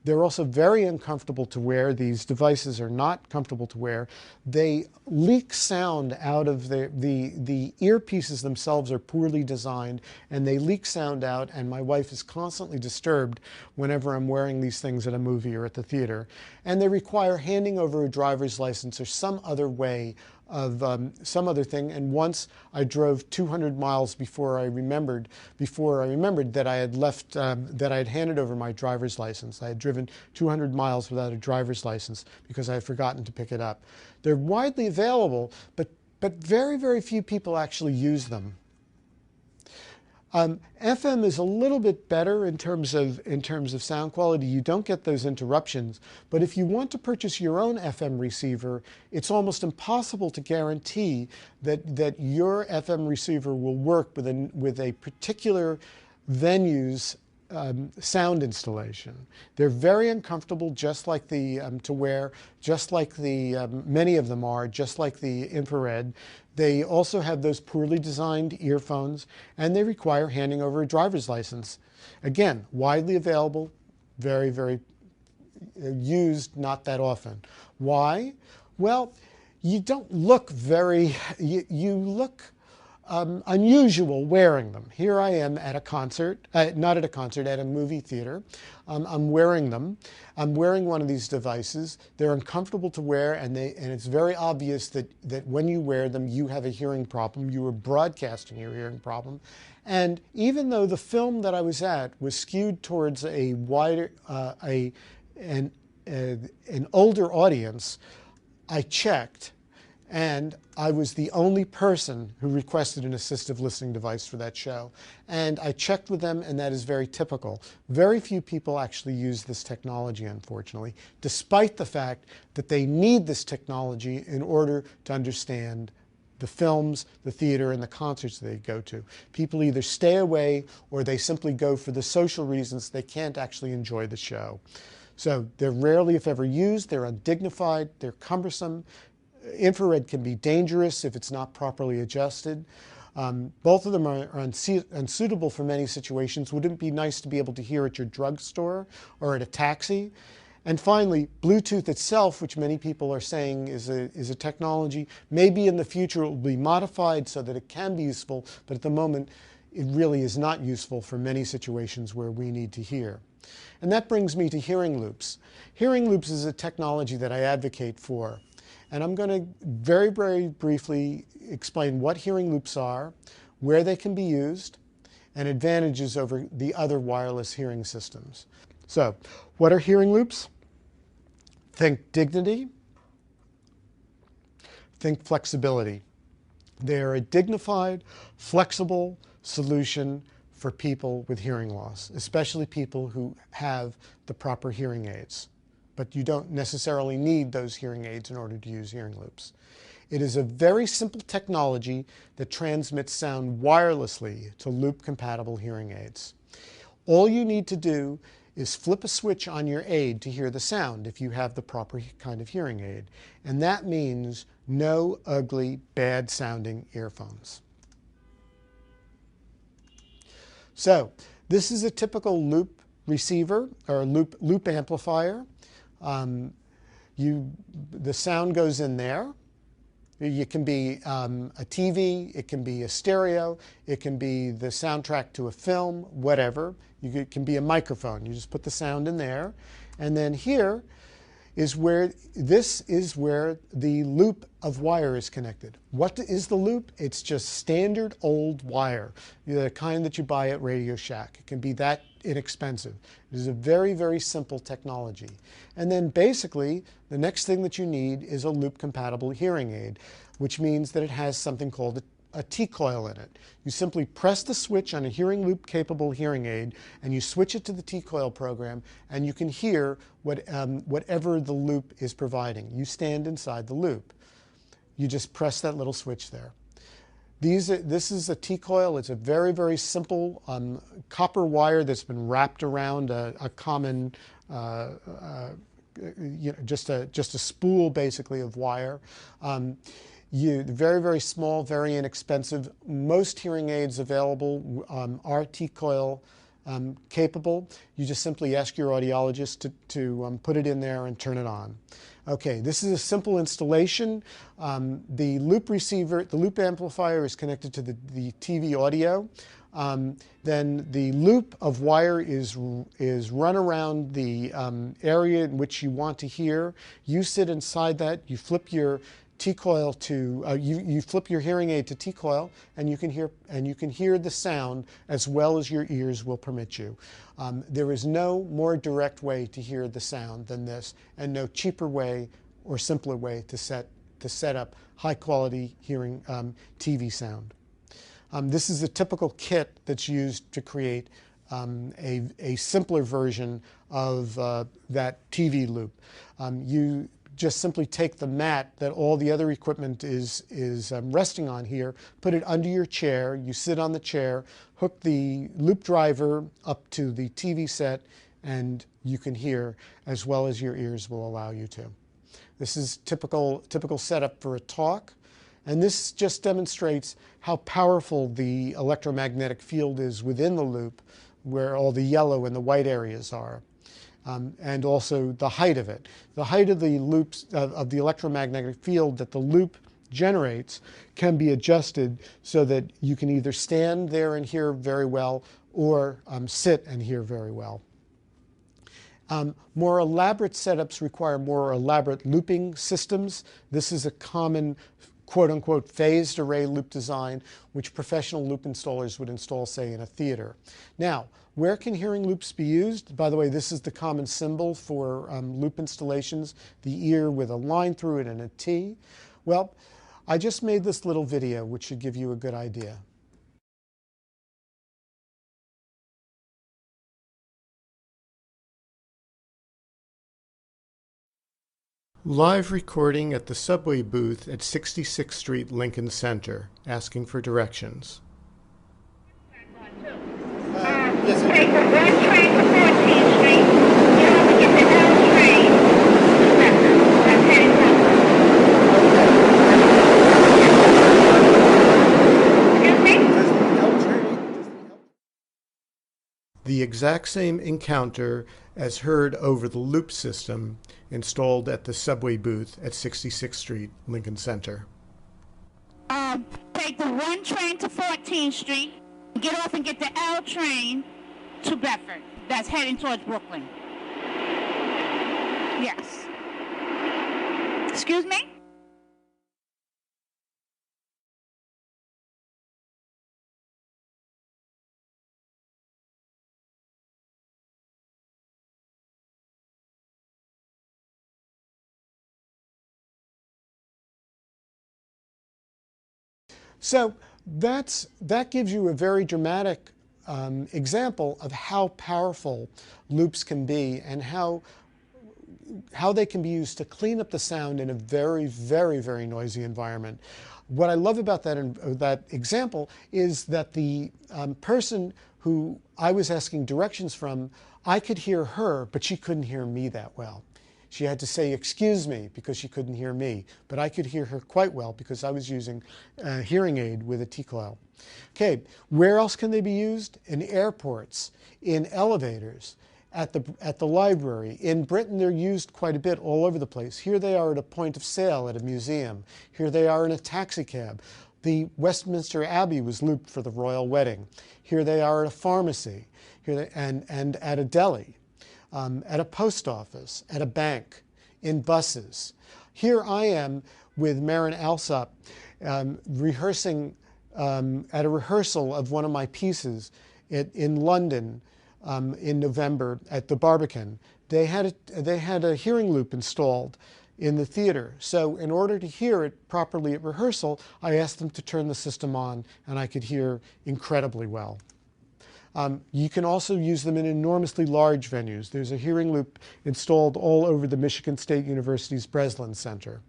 They're also very uncomfortable to wear. These devices are not comfortable to wear. They leak sound out of the earpieces themselves are poorly designed, and they leak sound out, and my wife is constantly disturbed whenever I'm wearing these things at a movie or at the theater. And they require handing over a driver's license or some other way of some other thing. And once I drove 200 miles before I remembered that I had left, that I had handed over my driver's license. I had driven 200 miles without a driver's license because I had forgotten to pick it up. They're widely available, but very, very few people actually use them. FM is a little bit better in terms of sound quality. You don't get those interruptions. But if you want to purchase your own FM receiver, it's almost impossible to guarantee that your FM receiver will work with a particular venue's sound installation. They're very uncomfortable, just like to wear, just like many of them are, just like the infrared. They also have those poorly designed earphones, and they require handing over a driver's license. Again, widely available, very, very used, not that often. Why? Well, you don't look very, you look unusual wearing them. Here I am at a concert, not at a concert, at a movie theater. I'm wearing them. I'm wearing one of these devices. They're uncomfortable to wear, and it's very obvious that when you wear them, you have a hearing problem. You are broadcasting your hearing problem. And even though the film that I was at was skewed towards a wider, an older audience, I checked, and I was the only person who requested an assistive listening device for that show. And I checked with them, and that is very typical. Very few people actually use this technology, unfortunately, despite the fact that they need this technology in order to understand the films, the theater, and the concerts they go to. People either stay away or they simply go for the social reasons they can't actually enjoy the show. So they're rarely, if ever, used. They're undignified. They're cumbersome. Infrared can be dangerous if it's not properly adjusted. Both of them are unsuitable for many situations. Wouldn't it be nice to be able to hear at your drugstore or at a taxi? And finally, Bluetooth itself, which many people are saying is a technology, maybe in the future it will be modified so that it can be useful, but at the moment it really is not useful for many situations where we need to hear. And that brings me to hearing loops. Hearing loops is a technology that I advocate for. And I'm going to very, very briefly explain what hearing loops are, where they can be used, and advantages over the other wireless hearing systems. So, what are hearing loops? Think dignity. Think flexibility. They are a dignified, flexible solution for people with hearing loss, especially people who have the proper hearing aids. But you don't necessarily need those hearing aids in order to use hearing loops. It is a very simple technology that transmits sound wirelessly to loop-compatible hearing aids. All you need to do is flip a switch on your aid to hear the sound if you have the proper kind of hearing aid. And that means no ugly, bad-sounding earphones. So this is a typical loop receiver or loop amplifier. The sound goes in there. It can be a TV, it can be a stereo, it can be the soundtrack to a film, whatever. It can be a microphone. You just put the sound in there. And then here is where, this is where the loop of wire is connected. What is the loop? It's just standard old wire, the kind that you buy at Radio Shack. It can be that inexpensive. It is a very, very simple technology. And then basically, the next thing that you need is a loop-compatible hearing aid, which means that it has something called a T-coil in it. You simply press the switch on a hearing loop-capable hearing aid, and you switch it to the T-coil program, and you can hear whatever the loop is providing. You stand inside the loop. You just press that little switch there. This is a T-coil. It's a very, very simple copper wire that's been wrapped around a common, just a spool basically of wire. Very, very small, very inexpensive. Most hearing aids available are T-coil capable. You just simply ask your audiologist to put it in there and turn it on. Okay, this is a simple installation. The loop receiver, the loop amplifier is connected to the TV audio. Then the loop of wire is run around the area in which you want to hear. You sit inside that. You flip your T-coil to you flip your hearing aid to T-coil, and you can hear the sound as well as your ears will permit you. There is no more direct way to hear the sound than this, and no cheaper way or simpler way to set up high-quality hearing TV sound. This is a typical kit that's used to create a simpler version of that TV loop. You just simply take the mat that all the other equipment is resting on here, put it under your chair, you sit on the chair, hook the loop driver up to the TV set, and you can hear as well as your ears will allow you to. This is typical setup for a talk, and this just demonstrates how powerful the electromagnetic field is within the loop, where all the yellow and the white areas are. And also the height of it. The height of the loops of the electromagnetic field that the loop generates can be adjusted so that you can either stand there and hear very well or sit and hear very well. More elaborate setups require more elaborate looping systems. This is a common quote-unquote phased array loop design, which professional loop installers would install, say, in a theater. Now, where can hearing loops be used? By the way, this is the common symbol for loop installations, the ear with a line through it and a T. Well, I just made this little video, which should give you a good idea. Live recording at the subway booth at 66th Street, Lincoln Center, asking for directions. Take the 1 train to 14th Street, get off and get the L train to Bedford. That's heading south. Excuse me? The exact same encounter as heard over the loop system installed at the subway booth at 66th Street, Lincoln Center. Take the 1 train to 14th Street, get off and get the L train to Bedford. That's heading towards Brooklyn. Yes. Excuse me? So that gives you a very dramatic example of how powerful loops can be and how they can be used to clean up the sound in a very, very, very noisy environment. What I love about that example is that the person who I was asking directions from, I could hear her, but she couldn't hear me that well. She had to say, "Excuse me," because she couldn't hear me. But I could hear her quite well because I was using a hearing aid with a T-coil. Okay, where else can they be used? In airports, in elevators, at the library. In Britain, they're used quite a bit all over the place. Here they are at a point of sale at a museum. Here they are in a taxi cab. The Westminster Abbey was looped for the royal wedding. Here they are at a pharmacy, and at a deli. At a post office, at a bank, in buses. Here I am with Marin Alsop rehearsing at a rehearsal of one of my pieces in London in November at the Barbican. They had a hearing loop installed in the theater. So in order to hear it properly at rehearsal, I asked them to turn the system on, and I could hear incredibly well. You can also use them in enormously large venues. There's a hearing loop installed all over the Michigan State University's Breslin Center.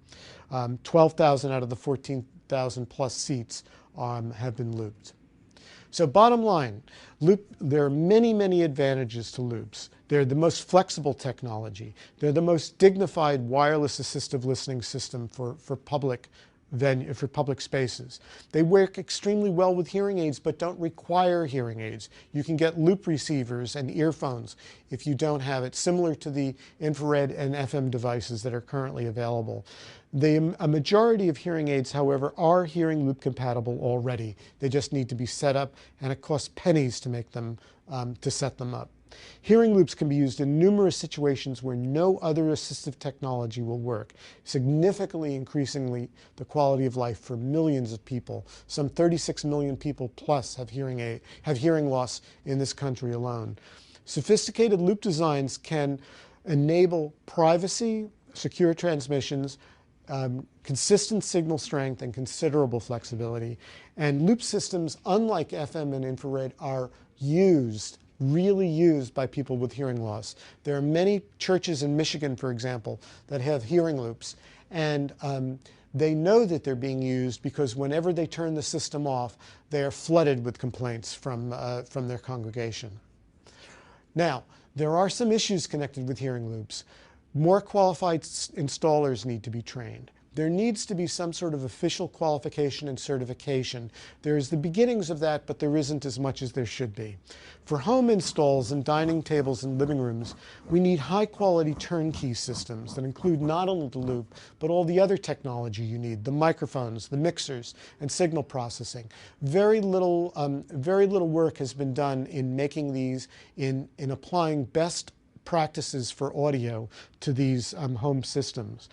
12,000 out of the 14,000 plus seats have been looped. So bottom line, there are many, many advantages to loops. They're the most flexible technology. They're the most dignified wireless assistive listening system for public spaces. They work extremely well with hearing aids, but don't require hearing aids. You can get loop receivers and earphones if you don't have it, similar to the infrared and FM devices that are currently available. A majority of hearing aids, however, are hearing loop compatible already. They just need to be set up, and it costs pennies to make them, to set them up. Hearing loops can be used in numerous situations where no other assistive technology will work, significantly increasing the quality of life for millions of people. Some 36 million people plus have hearing loss in this country alone. Sophisticated loop designs can enable privacy, secure transmissions, consistent signal strength, and considerable flexibility. And loop systems, unlike FM and infrared, are really used by people with hearing loss. There are many churches in Michigan, for example, that have hearing loops, and they know that they're being used because whenever they turn the system off, they are flooded with complaints from their congregation. Now, there are some issues connected with hearing loops. More qualified installers need to be trained. There needs to be some sort of official qualification and certification. There's the beginnings of that, but there isn't as much as there should be. For home installs and dining tables and living rooms, we need high-quality turnkey systems that include not only the loop, but all the other technology you need, the microphones, the mixers, and signal processing. Very little work has been done in making these, in applying best practices for audio to these home systems.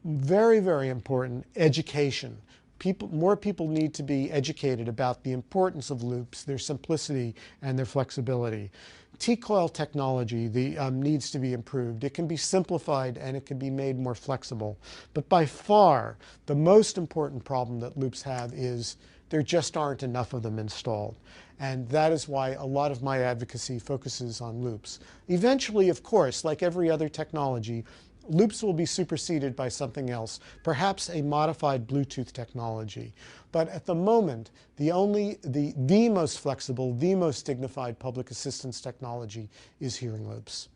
Very, very important, education. More people need to be educated about the importance of loops, their simplicity, and their flexibility. T-coil technology needs to be improved. It can be simplified and it can be made more flexible. But by far, the most important problem that loops have is there just aren't enough of them installed. And that is why a lot of my advocacy focuses on loops. Eventually, of course, like every other technology, loops will be superseded by something else, perhaps a modified Bluetooth technology. But at the moment, the most flexible, the most dignified public assistance technology is hearing loops.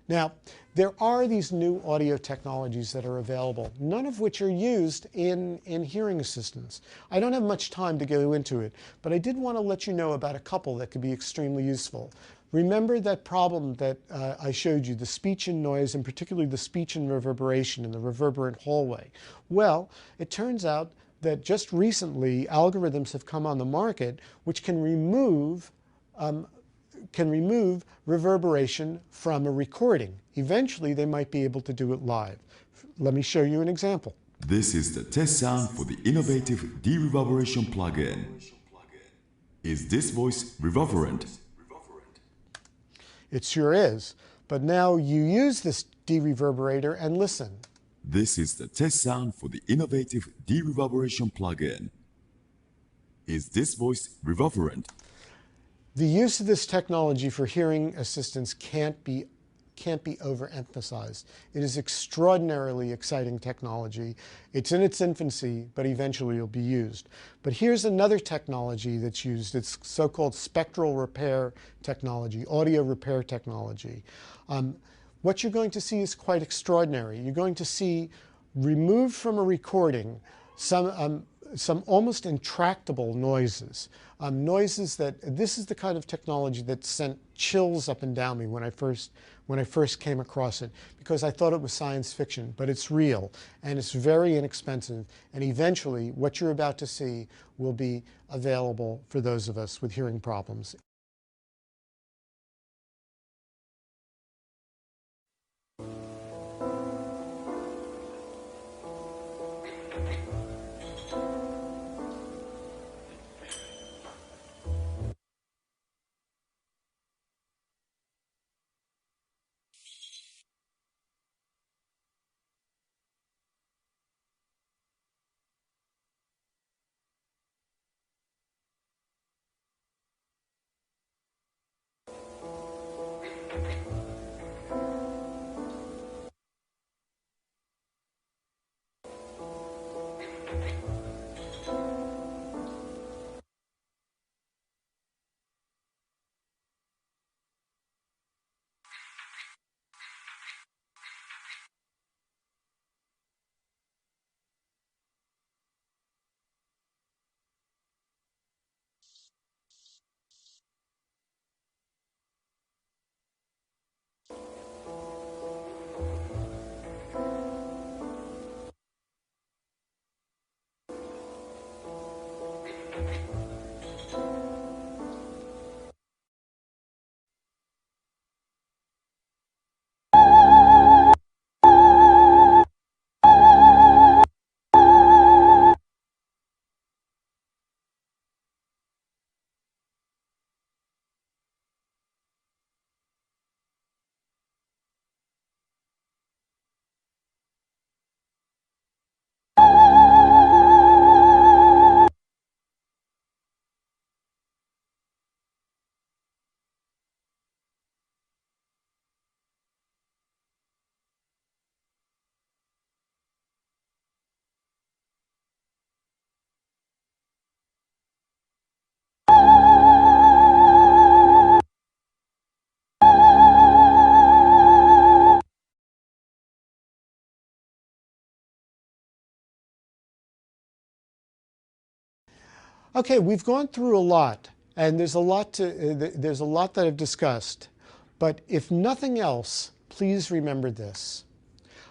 Now, there are these new audio technologies that are available, none of which are used in hearing assistance. I don't have much time to go into it, but I did want to let you know about a couple that could be extremely useful. Remember that problem that I showed you, the speech and noise, and particularly the speech and reverberation in the reverberant hallway? Well, it turns out that just recently algorithms have come on the market which can remove reverberation from a recording. Eventually, they might be able to do it live. Let me show you an example. This is the test sound for the innovative Dereverberation plugin. Is this voice reverberant? It sure is. But now you use this Dereverberator and listen. This is the test sound for the innovative Dereverberation plugin. Is this voice reverberant? The use of this technology for hearing assistance can't be overemphasized. It is extraordinarily exciting technology. It's in its infancy, but eventually it'll be used. But here's another technology that's used. It's so-called spectral repair technology, audio repair technology. What you're going to see is quite extraordinary. You're going to see, removed from a recording, some almost intractable noises. Noises that, this is the kind of technology that sent chills up and down me when I first came across it, because I thought it was science fiction, but it's real, and it's very inexpensive, and eventually what you're about to see will be available for those of us with hearing problems. Okay, we've gone through a lot, and there's a lot that I've discussed. But if nothing else, please remember this.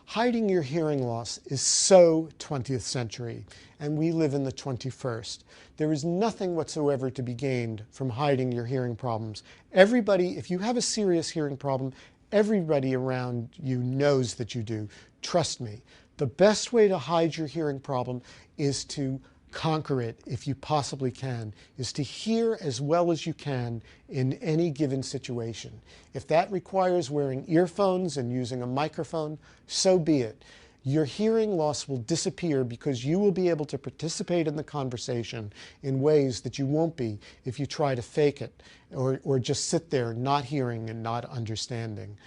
Hiding your hearing loss is so 20th century, and we live in the 21st. There is nothing whatsoever to be gained from hiding your hearing problems. Everybody, if you have a serious hearing problem, everybody around you knows that you do. Trust me. The best way to hide your hearing problem is to conquer it, if you possibly can, is to hear as well as you can in any given situation. If that requires wearing earphones and using a microphone, so be it. Your hearing loss will disappear because you will be able to participate in the conversation in ways that you won't be if you try to fake it or just sit there not hearing and not understanding.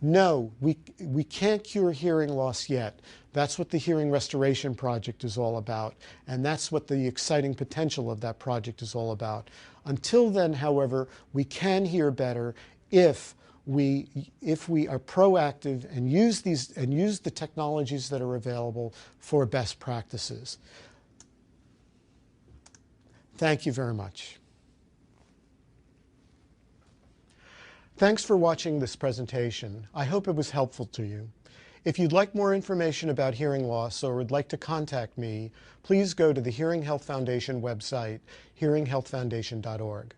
No, we can't cure hearing loss yet. That's what the Hearing Restoration Project is all about, and that's what the exciting potential of that project is all about. Until then, however, we can hear better if we are proactive and use the technologies that are available for best practices. Thank you very much. Thanks for watching this presentation. I hope it was helpful to you. If you'd like more information about hearing loss or would like to contact me, please go to the Hearing Health Foundation website, hearinghealthfoundation.org.